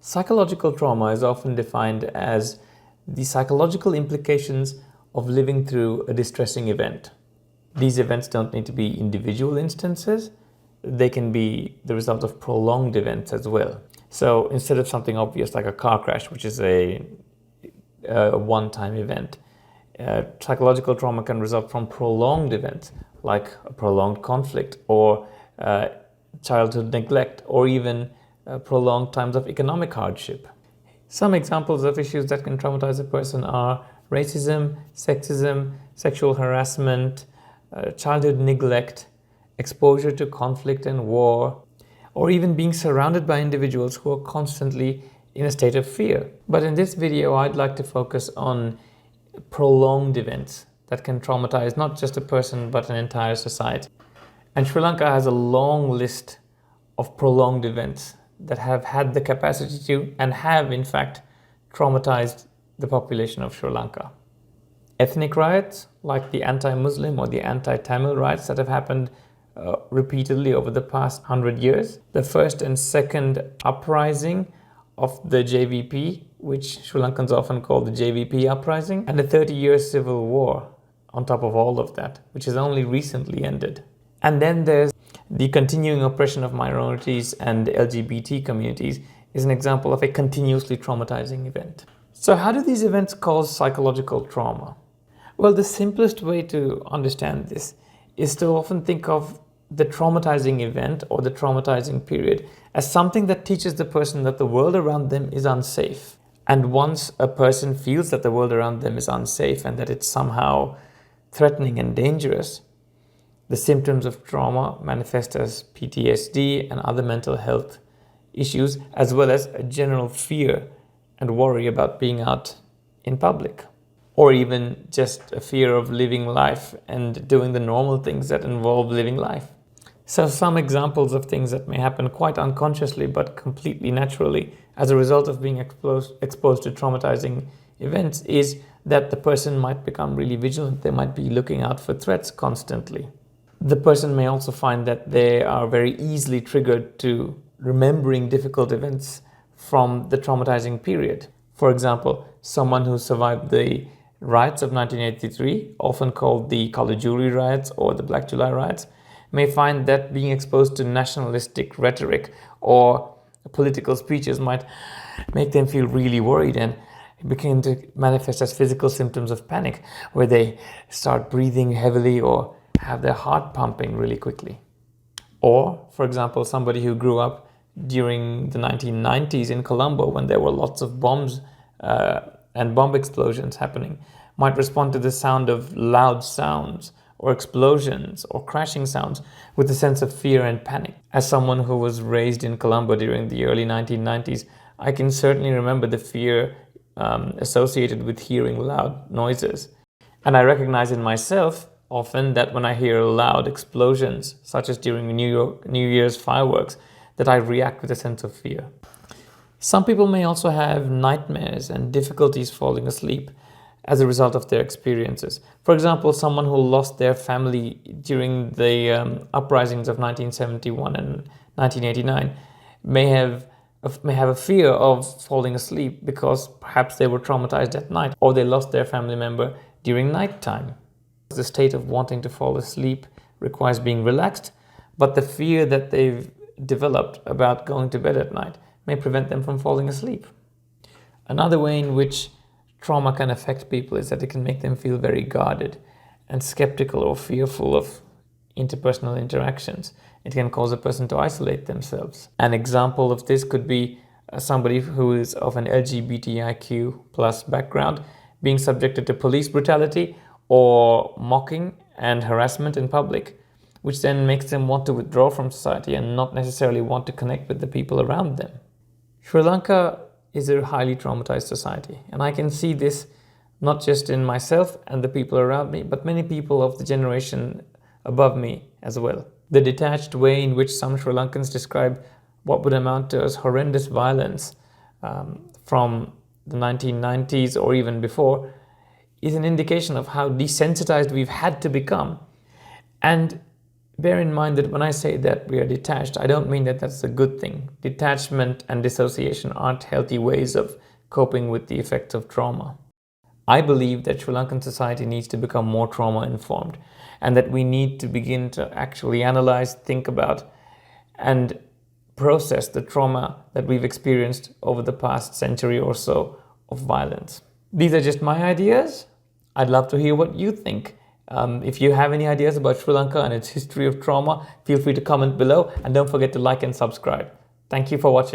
Psychological trauma is often defined as the psychological implications of living through a distressing event. These events don't need to be individual instances. They can be the result of prolonged events as well. So instead of something obvious like a car crash, which is a one-time event, psychological trauma can result from prolonged events like a prolonged conflict or childhood neglect or even prolonged times of economic hardship. Some examples of issues that can traumatize a person are racism, sexism, sexual harassment, childhood neglect, exposure to conflict and war, or even being surrounded by individuals who are constantly in a state of fear. But in this video, I'd like to focus on prolonged events that can traumatize not just a person, but an entire society. And Sri Lanka has a long list of prolonged events that have had the capacity to, and have in fact, traumatized the population of Sri Lanka. Ethnic riots, like the anti-Muslim or the anti-Tamil riots that have happened repeatedly over the past 100 years. The first and second uprising of the JVP, which Sri Lankans often call the JVP uprising, and the 30-year civil war on top of all of that, which has only recently ended. And then there's the continuing oppression of minorities and LGBT communities is an example of a continuously traumatizing event. So how do these events cause psychological trauma? Well, the simplest way to understand this is to often think of the traumatizing event or the traumatizing period as something that teaches the person that the world around them is unsafe. And once a person feels that the world around them is unsafe and that it's somehow threatening and dangerous, the symptoms of trauma manifest as PTSD and other mental health issues, as well as a general fear and worry about being out in public, or even just a fear of living life and doing the normal things that involve living life. So some examples of things that may happen quite unconsciously but completely naturally as a result of being exposed to traumatizing events is that the person might become really vigilant. They might be looking out for threats constantly. The person may also find that they are very easily triggered to remembering difficult events from the traumatizing period. For example, someone who survived the riots of 1983, often called the Colour Jury riots or the Black July riots, may find that being exposed to nationalistic rhetoric or political speeches might make them feel really worried and begin to manifest as physical symptoms of panic, where they start breathing heavily or have their heart pumping really quickly. Or, for example, somebody who grew up during the 1990s in Colombo when there were lots of bombs and bomb explosions happening might respond to the sound of loud sounds or explosions or crashing sounds with a sense of fear and panic. As someone who was raised in Colombo during the early 1990s, I can certainly remember the fear associated with hearing loud noises. And I recognize in myself often that when I hear loud explosions, such as during New Year's fireworks, that I react with a sense of fear. Some people may also have nightmares and difficulties falling asleep as a result of their experiences. For example, someone who lost their family during the uprisings of 1971 and 1989 may have a fear of falling asleep because perhaps they were traumatized at night or they lost their family member during nighttime. The state of wanting to fall asleep requires being relaxed, but the fear that they've developed about going to bed at night may prevent them from falling asleep. Another way in which trauma can affect people is that it can make them feel very guarded and skeptical or fearful of interpersonal interactions. It can cause a person to isolate themselves. An example of this could be somebody who is of an LGBTIQ plus background being subjected to police brutality or mocking and harassment in public, which then makes them want to withdraw from society and not necessarily want to connect with the people around them. Sri Lanka is a highly traumatized society, and I can see this not just in myself and the people around me, but many people of the generation above me as well. The detached way in which some Sri Lankans describe what would amount to as horrendous violence from the 1990s or even before is an indication of how desensitized we've had to become. And Bear in mind that when I say that we are detached, I don't mean that that's a good thing. Detachment and dissociation aren't healthy ways of coping with the effects of trauma. I believe that Sri Lankan society needs to become more trauma informed, and that we need to begin to actually analyze, think about, and process the trauma that we've experienced over the past century or so of violence. These are just my ideas. I'd love to hear what you think. If you have any ideas about Sri Lanka and its history of trauma, feel free to comment below, and don't forget to like and subscribe. Thank you for watching.